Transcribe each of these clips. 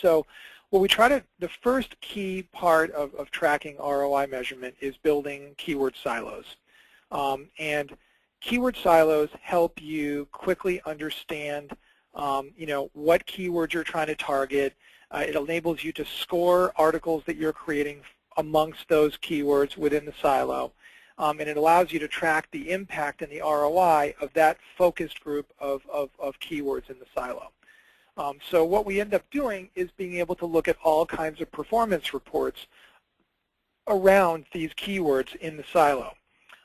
So what we try to, the first key part of tracking ROI measurement is building keyword silos. And keyword silos help you quickly understand what keywords you're trying to target. It enables you to score articles that you're creating amongst those keywords within the silo. And it allows you to track the impact and the ROI of that focused group of keywords in the silo. So what we end up doing is being able to look at all kinds of performance reports around these keywords in the silo.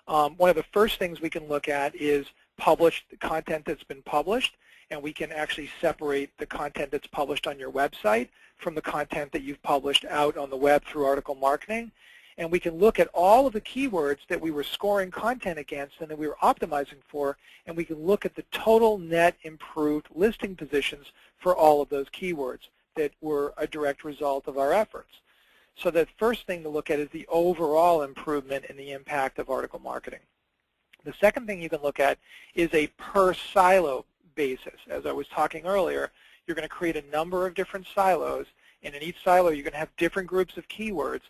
One of the first things we can look at is published content that's been published, and we can actually separate the content that's published on your website from the content that you've published out on the web through article marketing. And we can look at all of the keywords that we were scoring content against and that we were optimizing for, and we can look at the total net improved listing positions for all of those keywords that were a direct result of our efforts. So the first thing to look at is the overall improvement in the impact of article marketing. The second thing you can look at is a per silo basis. As I was talking earlier, you're going to create a number of different silos, and in each silo you're going to have different groups of keywords.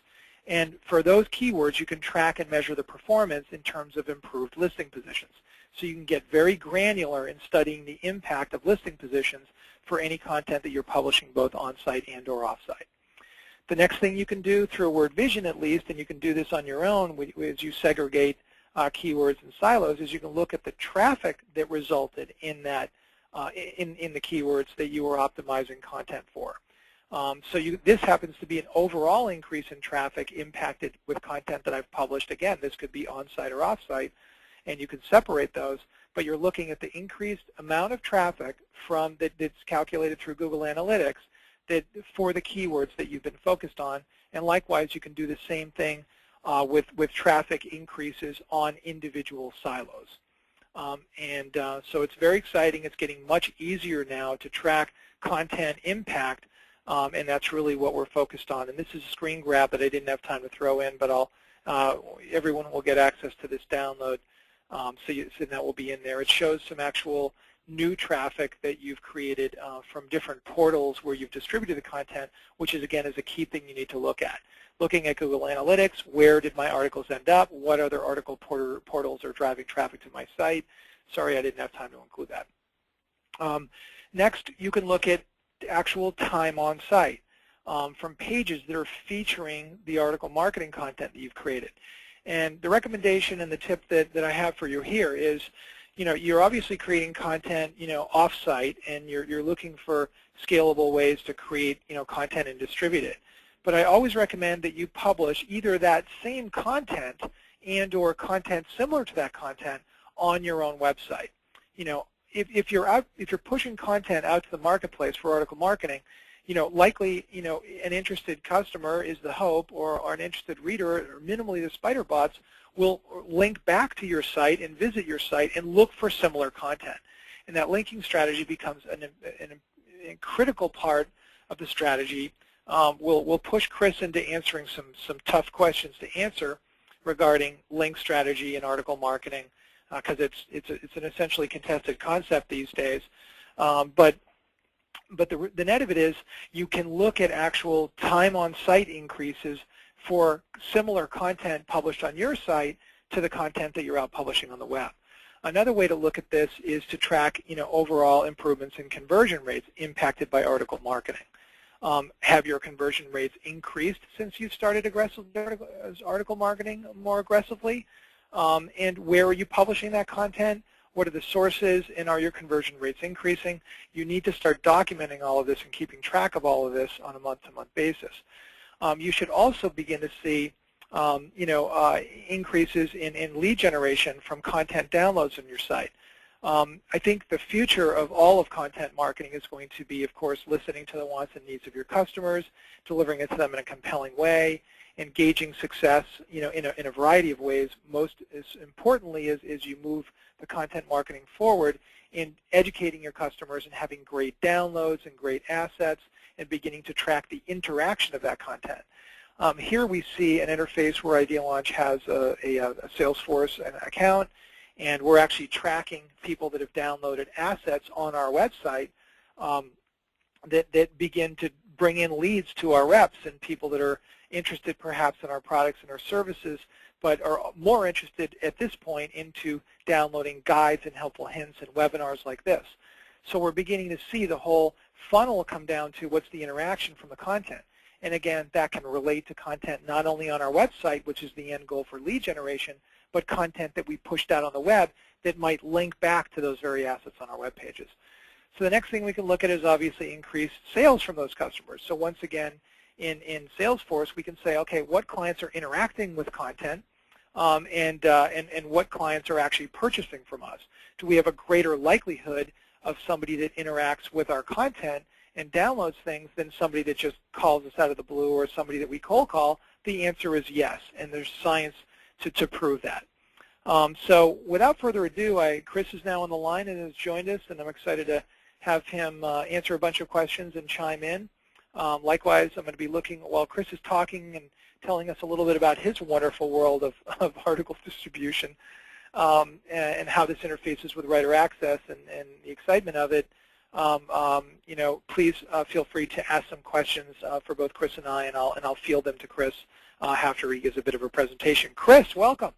And for those keywords, you can track and measure the performance in terms of improved listing positions. So you can get very granular in studying the impact of listing positions for any content that you're publishing both on-site and or off-site. The next thing you can do through Word Vision at least, and you can do this on your own as you segregate keywords and silos, is you can look at the traffic that resulted in that in the keywords that you were optimizing content for. This happens to be an overall increase in traffic impacted with content that I've published. Again, this could be on-site or off-site, and you can separate those, but you're looking at the increased amount of traffic from that's calculated through Google Analytics for the keywords that you've been focused on, and likewise you can do the same thing with traffic increases on individual silos. So it's very exciting. It's getting much easier now to track content impact, and that's really what we're focused on. And this is a screen grab that I didn't have time to throw in, but everyone will get access to this download, so that will be in there. It shows some actual new traffic that you've created from different portals where you've distributed the content, which is, again, is a key thing you need to look at. Looking at Google Analytics, where did my articles end up? What other article portals are driving traffic to my site? Sorry, I didn't have time to include that. Next, you can look at actual time on site from pages that are featuring the article marketing content that you've created. And the recommendation and the tip that I have for you here is, you're obviously creating content, off-site, and you're looking for scalable ways to create, content and distribute it. But I always recommend that you publish either that same content and or content similar to that content on your own website. If you're pushing content out to the marketplace for article marketing, likely, an interested customer is the hope, or an interested reader, or minimally the spider bots will link back to your site and visit your site and look for similar content. And that linking strategy becomes a critical part of the strategy. We'll push Chris into answering some tough questions to answer regarding link strategy and article marketing, because it's an essentially contested concept these days. But the net of it is you can look at actual time on site increases for similar content published on your site to the content that you're out publishing on the web. Another way to look at this is to track overall improvements in conversion rates impacted by article marketing. Have your conversion rates increased since you've started article marketing more aggressively? And where are you publishing that content? What are the sources, and are your conversion rates increasing? You need to start documenting all of this and keeping track of all of this on a month-to-month basis. You should also begin to see increases in lead generation from content downloads on your site. I think the future of all of content marketing is going to be, of course, listening to the wants and needs of your customers, delivering it to them in a compelling way, engaging success, in a variety of ways. Most as importantly is you move the content marketing forward in educating your customers and having great downloads and great assets and beginning to track the interaction of that content. Here we see an interface where idealaunch has a Salesforce account, and we're actually tracking people that have downloaded assets on our website that begin to bring in leads to our reps and people that are interested perhaps in our products and our services, but are more interested at this point into downloading guides and helpful hints and webinars like this. So we're beginning to see the whole funnel come down to what's the interaction from the content. And again, that can relate to content not only on our website, which is the end goal for lead generation, but content that we pushed out on the web that might link back to those very assets on our web pages. So the next thing we can look at is obviously increased sales from those customers. So once again, in Salesforce, we can say, okay, what clients are interacting with content and what clients are actually purchasing from us? Do we have a greater likelihood of somebody that interacts with our content and downloads things than somebody that just calls us out of the blue or somebody that we cold call? The answer is yes, and there's science to prove that. So without further ado, Chris is now on the line and has joined us, and I'm excited to have him answer a bunch of questions and chime in. Likewise, I'm going to be looking, while Chris is talking and telling us a little bit about his wonderful world of article distribution and how this interfaces with writer access and the excitement of it. You know, please feel free to ask some questions for both Chris and I, and I'll field them to Chris after he gives a bit of a presentation. Chris, welcome.